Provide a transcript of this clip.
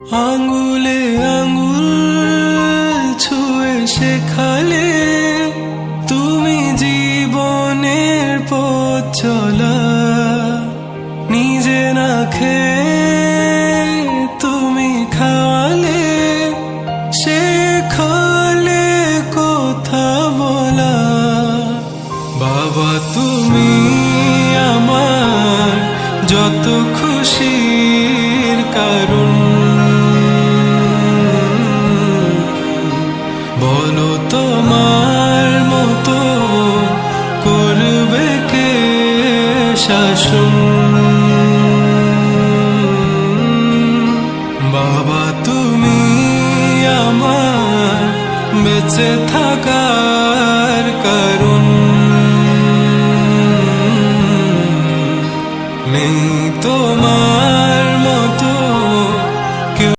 আঙ্গুলে আঙ্গুল ছুঁয়ে শেখালে তুমি জীবনের পথ চলা। নিজে না খেয়ে তুমি খাওয়ালে, শেখালে কথা বলা। বাবা তুমি আমার যত খুশির কারণ, বলো তোমার মতো করবে কে শাসন। বাবা তুমি আমার বেঁচে থাকা